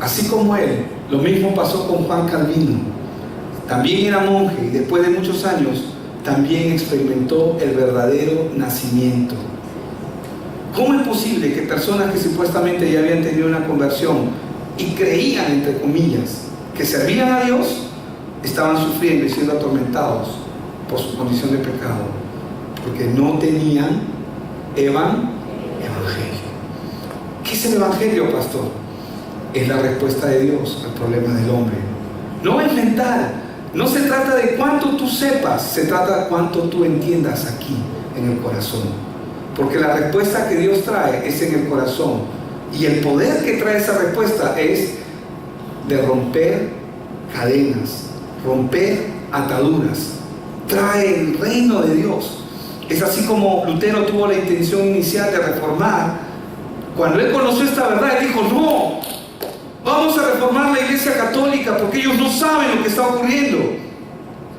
Así como él, lo mismo pasó con Juan Calvino. También era monje y después de muchos años también experimentó el verdadero nacimiento. ¿Cómo es posible que personas que supuestamente ya habían tenido una conversión y creían, entre comillas, que servían a Dios, estaban sufriendo y siendo atormentados por su condición de pecado? Porque no tenían evangelio. ¿Qué es el evangelio, pastor? Es la respuesta de Dios al problema del hombre. No es mental, no se trata de cuánto tú sepas, se trata de cuánto tú entiendas aquí, en el corazón. Porque la respuesta que Dios trae es en el corazón. Y el poder que trae esa respuesta es de romper cadenas, romper ataduras. Trae el reino de Dios. Es así como Lutero tuvo la intención inicial de reformar. Cuando él conoció esta verdad, él dijo: no, vamos a reformar la Iglesia Católica porque ellos no saben lo que está ocurriendo.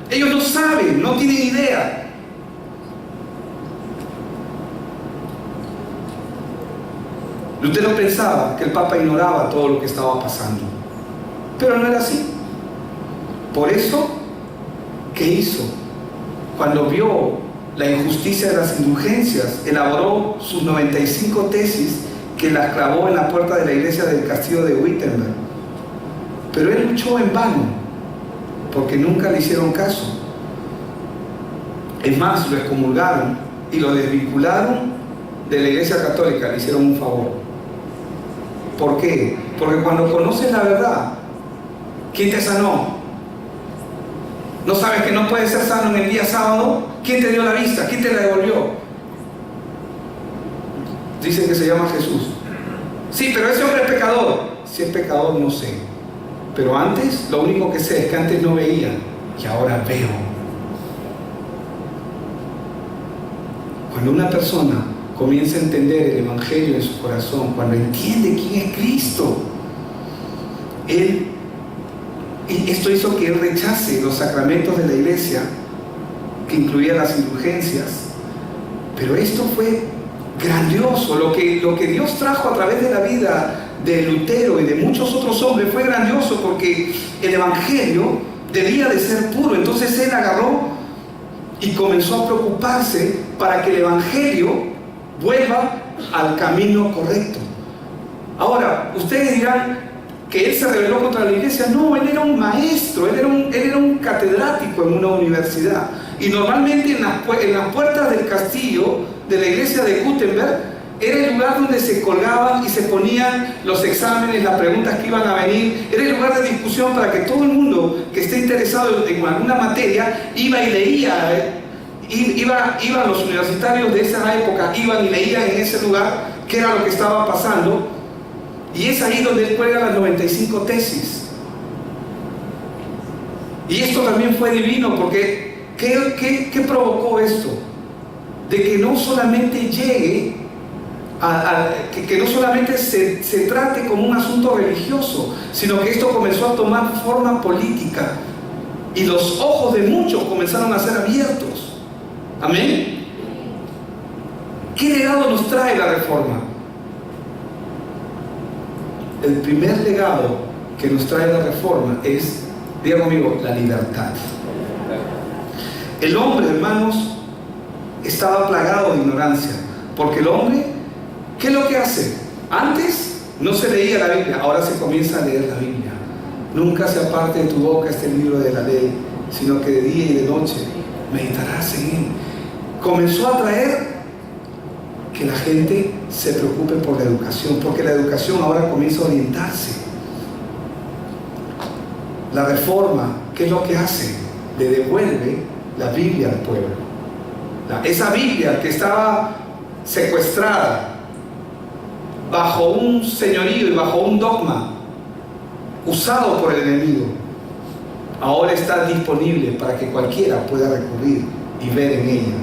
Ellos no saben, no tienen idea. Lutero pensaba que el Papa ignoraba todo lo que estaba pasando, pero no era así. Por eso, ¿qué hizo? Cuando vio la injusticia de las indulgencias, elaboró sus 95 tesis que las clavó en la puerta de la iglesia del castillo de Wittenberg. Pero él luchó en vano, porque nunca le hicieron caso. Es más, lo excomulgaron y lo desvincularon de la Iglesia Católica, le hicieron un favor. ¿Por qué? Porque cuando conoces la verdad, ¿quién te sanó? ¿No sabes que no puedes ser sano en el día sábado? ¿Quién te dio la vista? ¿Quién te la devolvió? Dicen que se llama Jesús. Sí, pero ese hombre es pecador. Si es pecador, no sé. Pero antes, lo único que sé es que antes no veía y ahora veo. Cuando una persona comienza a entender el Evangelio en su corazón, cuando entiende quién es Cristo, esto hizo que él rechace los sacramentos de la iglesia, que incluía las indulgencias. Pero esto fue grandioso. Lo que Dios trajo a través de la vida de Lutero y de muchos otros hombres fue grandioso, porque el Evangelio debía de ser puro. Entonces él agarró y comenzó a preocuparse para que el Evangelio vuelva al camino correcto. Ahora, ustedes dirán que él se rebeló contra la iglesia. No, él era un maestro, él era un catedrático en una universidad. Y normalmente en las puertas del castillo de la iglesia de Gutenberg era el lugar donde se colgaban y se ponían los exámenes, las preguntas que iban a venir. Era el lugar de discusión para que todo el mundo que esté interesado en alguna materia iba y leía. Iban los universitarios de esa época, iban y leían en ese lugar qué era lo que estaba pasando. Y es ahí donde él cuelga las 95 tesis. Y esto también fue divino, porque ¿qué provocó esto? De que no solamente llegue que no solamente se trate como un asunto religioso, sino que esto comenzó a tomar forma política, y los ojos de muchos comenzaron a ser abiertos. Amén. ¿Qué legado nos trae la reforma? El primer legado que nos trae la reforma es, diga conmigo, la libertad. El hombre, hermanos, estaba plagado de ignorancia, porque el hombre, ¿qué es lo que hace? Antes no se leía la Biblia, ahora se comienza a leer la Biblia. Nunca se aparte de tu boca este libro de la ley, sino que de día y de noche meditarás en él. Comenzó a traer que la gente se preocupe por la educación, porque la educación ahora comienza a orientarse. La reforma, ¿qué es lo que hace? Le devuelve la Biblia al pueblo. Esa Biblia que estaba secuestrada bajo un señorío y bajo un dogma usado por el enemigo, ahora está disponible para que cualquiera pueda recurrir y ver en ella.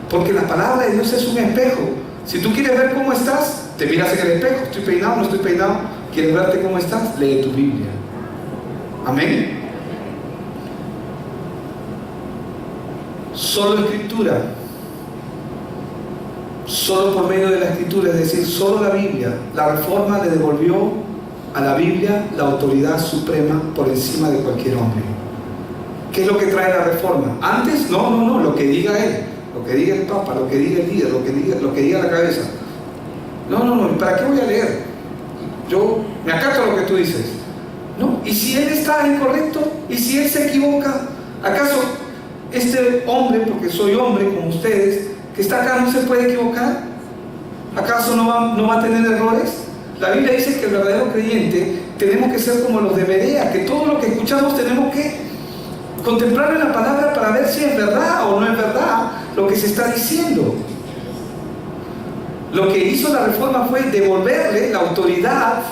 Porque la palabra de Dios es un espejo. Si tú quieres ver cómo estás, te miras en el espejo. ¿Estoy peinado? ¿No estoy peinado? ¿Quieres verte cómo estás? Lee tu Biblia. Amén. Solo escritura, solo por medio de la escritura, es decir, solo la Biblia. La reforma le devolvió a la Biblia la autoridad suprema por encima de cualquier hombre. ¿Qué es lo que trae la reforma? Antes, no, lo que diga él, lo que diga el Papa, lo que diga el líder, lo que diga la cabeza. No, ¿para qué voy a leer? Yo me acato a lo que tú dices. No, y si él está incorrecto, y si él se equivoca, ¿acaso este hombre, porque soy hombre como ustedes, que está acá no se puede equivocar? ¿Acaso no va a tener errores? La Biblia dice que el verdadero creyente tenemos que ser como los de Berea, que todo lo que escuchamos tenemos que contemplar en la palabra para ver si es verdad o no es verdad lo que se está diciendo. Lo que hizo la reforma fue devolverle la autoridad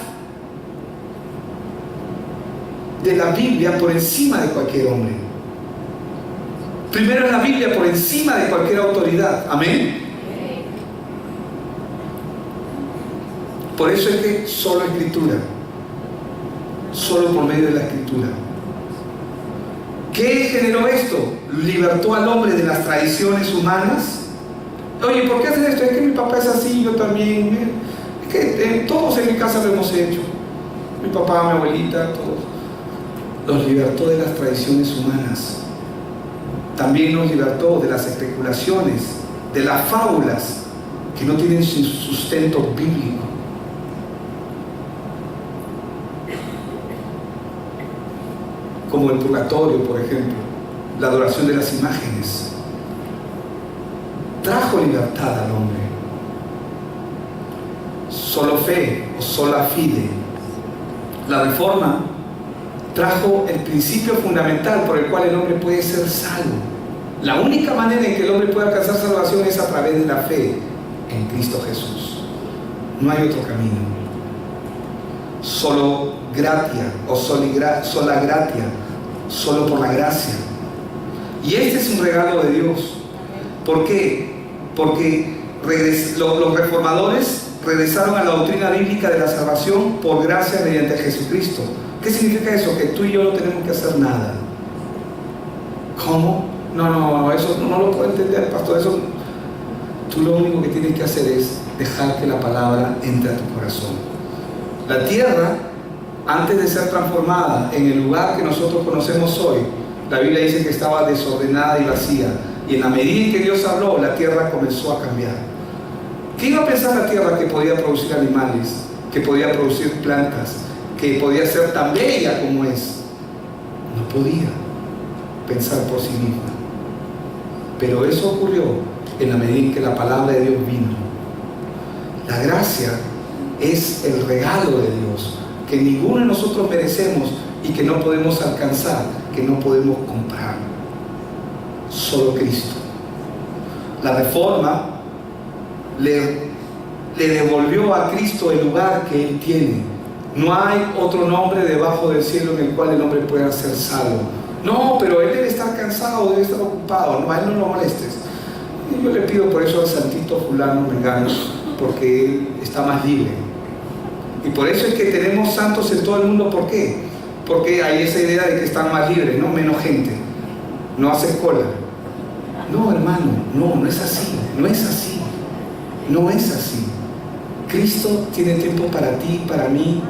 de la Biblia por encima de cualquier hombre. Primero es la Biblia por encima de cualquier autoridad. Amén. Por eso es que solo Escritura, solo por medio de la Escritura. ¿Qué generó esto? Libertó al hombre de las tradiciones humanas. Oye, ¿por qué hacen esto? Es que mi papá es así, yo también. Es que todos en mi casa lo hemos hecho. Mi papá, mi abuelita, todos. Los libertó de las tradiciones humanas. También nos libertó de las especulaciones, de las fábulas que no tienen su sustento bíblico. Como el purgatorio, por ejemplo, la adoración de las imágenes. Trajo libertad al hombre. Solo fe o sola fide. La reforma trajo el principio fundamental por el cual el hombre puede ser salvo. La única manera en que el hombre puede alcanzar salvación es a través de la fe en Cristo Jesús. No hay otro camino. Solo gratia o sola gratia, solo por la gracia. Y este es un regalo de Dios. ¿Por qué? Porque los reformadores regresaron a la doctrina bíblica de la salvación por gracia mediante Jesucristo. ¿Qué significa eso? Que tú y yo no tenemos que hacer nada. ¿Cómo? No, eso no lo puedo entender, pastor. Eso, tú lo único que tienes que hacer es dejar que la palabra entre a tu corazón. La tierra, antes de ser transformada en el lugar que nosotros conocemos hoy, la Biblia dice que estaba desordenada y vacía. Y en la medida en que Dios habló, la tierra comenzó a cambiar. ¿Qué iba a pensar la tierra? Que podía producir animales, que podía producir plantas, que podía ser tan bella como es. No podía pensar por sí misma. Pero eso ocurrió en la medida en que la palabra de Dios vino. La gracia es el regalo de Dios que ninguno de nosotros merecemos y que no podemos alcanzar, que no podemos comprar. Solo Cristo. La reforma le devolvió a Cristo el lugar que Él tiene. No hay otro nombre debajo del cielo en el cual el hombre pueda ser salvo. No, pero él debe estar cansado, debe estar ocupado. No, a él no lo molestes. Y yo le pido por eso al santito fulano mengano, porque él está más libre. Y por eso es que tenemos santos en todo el mundo. ¿Por qué? Porque hay esa idea de que están más libres, ¿no? Menos gente. No hace cola. No, hermano, no es así. No es así. No es así. Cristo tiene tiempo para ti, para mí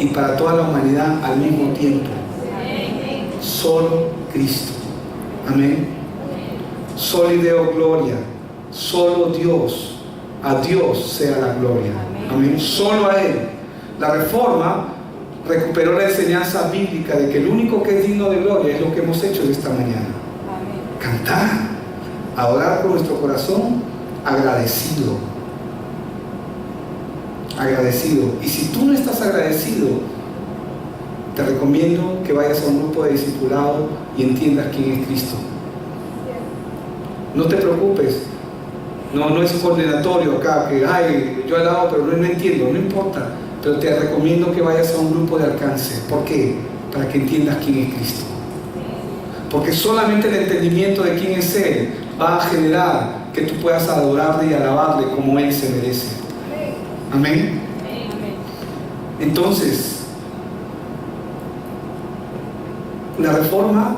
y para toda la humanidad al mismo tiempo. Solo Cristo. Amén. Soli Deo Gloria. Solo Dios. A Dios sea la gloria. Amén. Solo a Él. La reforma recuperó la enseñanza bíblica de que el único que es digno de gloria es lo que hemos hecho de esta mañana. Cantar, adorar con nuestro corazón agradecido. Y si tú no estás agradecido, te recomiendo que vayas a un grupo de discipulado y entiendas quién es Cristo. No te preocupes, no es condenatorio acá, que yo alabo pero no entiendo, no importa, pero te recomiendo que vayas a un grupo de alcance. ¿Por qué? Para que entiendas quién es Cristo. Porque solamente el entendimiento de quién es Él va a generar que tú puedas adorarle y alabarle como Él se merece. Amén. Entonces, la reforma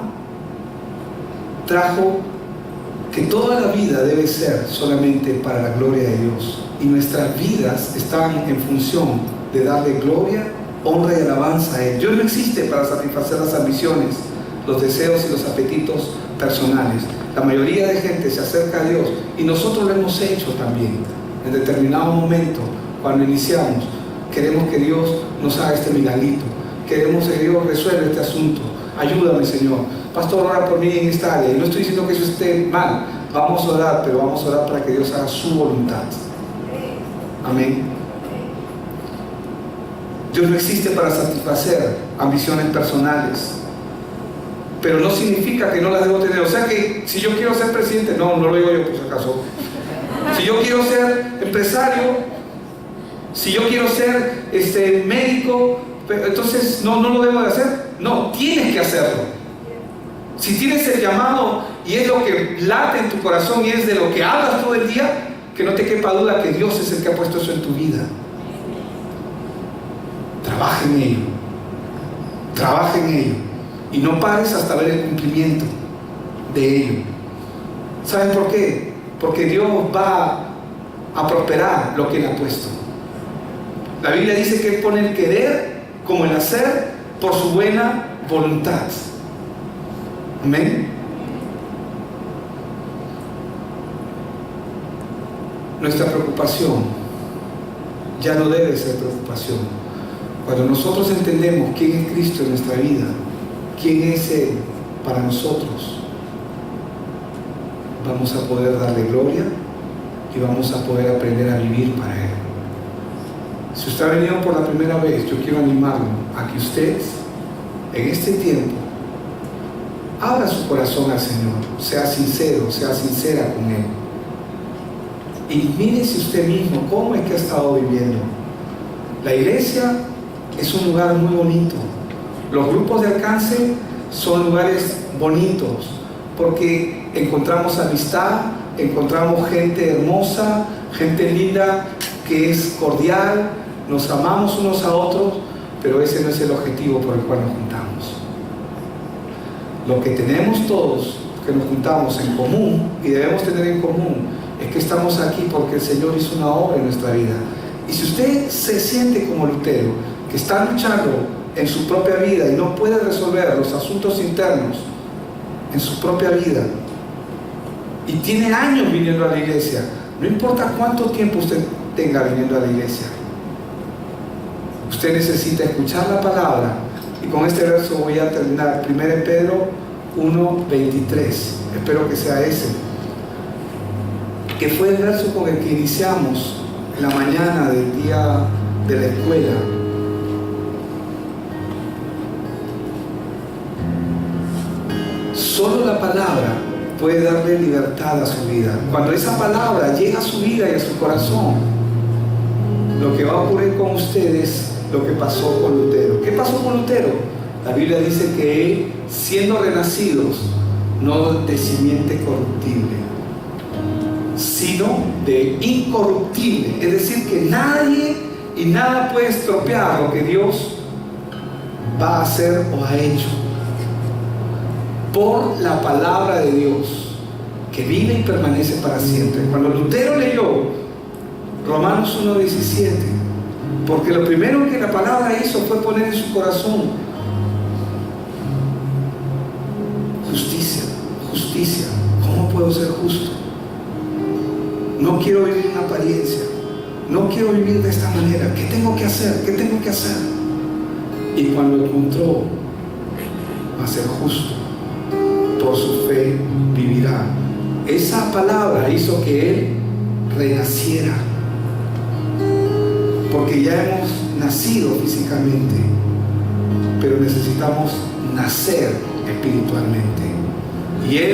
trajo que toda la vida debe ser solamente para la gloria de Dios. Y nuestras vidas están en función de darle gloria honra y alabanza a Él. Dios no existe para satisfacer las ambiciones, los deseos y los apetitos personales. La mayoría de gente se acerca a Dios, y nosotros lo hemos hecho también. En determinado momento, cuando iniciamos, queremos que Dios nos haga este milagrito. Queremos que Dios resuelva este asunto. Ayúdame, Señor. Pastor, ora por mí en esta área. Y no estoy diciendo que eso esté mal. Vamos a orar, pero vamos a orar para que Dios haga su voluntad. Amén. Dios no existe para satisfacer ambiciones personales, pero no significa que no las debo tener. O sea que si yo quiero ser presidente, no lo digo yo por si acaso. Si yo quiero ser empresario, si yo quiero ser médico, entonces no lo debo de hacer. No, tienes que hacerlo. Si tienes el llamado y es lo que late en tu corazón y es de lo que hablas todo el día, que no te quepa duda que Dios es el que ha puesto eso en tu vida. Trabaja en ello. Trabaja en ello. Y no pares hasta ver el cumplimiento de ello. ¿Saben por qué? Porque Dios va a prosperar lo que Él ha puesto. La Biblia dice que Él pone el querer como el hacer por su buena voluntad. Amén. Nuestra preocupación ya no debe ser preocupación. Cuando nosotros entendemos quién es Cristo en nuestra vida, quién es Él para nosotros, vamos a poder darle gloria y vamos a poder aprender a vivir para Él. Si usted ha venido por la primera vez, yo quiero animarlo a que usted, en este tiempo, abra su corazón al Señor, sea sincero, sea sincera con Él. Y mírese usted mismo cómo es que ha estado viviendo. La iglesia es un lugar muy bonito. Los grupos de alcance son lugares bonitos porque encontramos amistad, encontramos gente hermosa, gente linda que es cordial, nos amamos unos a otros, pero ese no es el objetivo por el cual nos juntamos. Lo que tenemos todos, que nos juntamos en común y debemos tener en común, es que estamos aquí porque el Señor hizo una obra en nuestra vida. Y si usted se siente como Lutero, que está luchando en su propia vida y no puede resolver los asuntos internos en su propia vida, y tiene años viniendo a la iglesia, no importa cuánto tiempo usted tenga viniendo a la iglesia, usted necesita escuchar la palabra. Y con este verso voy a terminar. 1 Pedro 1:23. Espero que sea ese, que fue el verso con el que iniciamos en la mañana del día de la escuela. Solo la palabra puede darle libertad a su vida. Cuando esa palabra llega a su vida y a su corazón, lo que va a ocurrir con ustedes, lo que pasó con Lutero. ¿Qué pasó con Lutero? La Biblia dice que él, siendo renacidos, no de simiente corruptible, sino de incorruptible. Es decir, que nadie y nada puede estropear lo que Dios va a hacer o ha hecho. Por la palabra de Dios, que vive y permanece para siempre. Cuando Lutero leyó Romanos 1:17, porque lo primero que la palabra hizo fue poner en su corazón justicia, justicia. ¿Cómo puedo ser justo? No quiero vivir en apariencia, no quiero vivir de esta manera. ¿Qué tengo que hacer? ¿Qué tengo que hacer? Y cuando encontró a ser justo, por su fe vivirá. Esa palabra hizo que él renaciera, porque ya hemos nacido físicamente, pero necesitamos nacer espiritualmente. Y él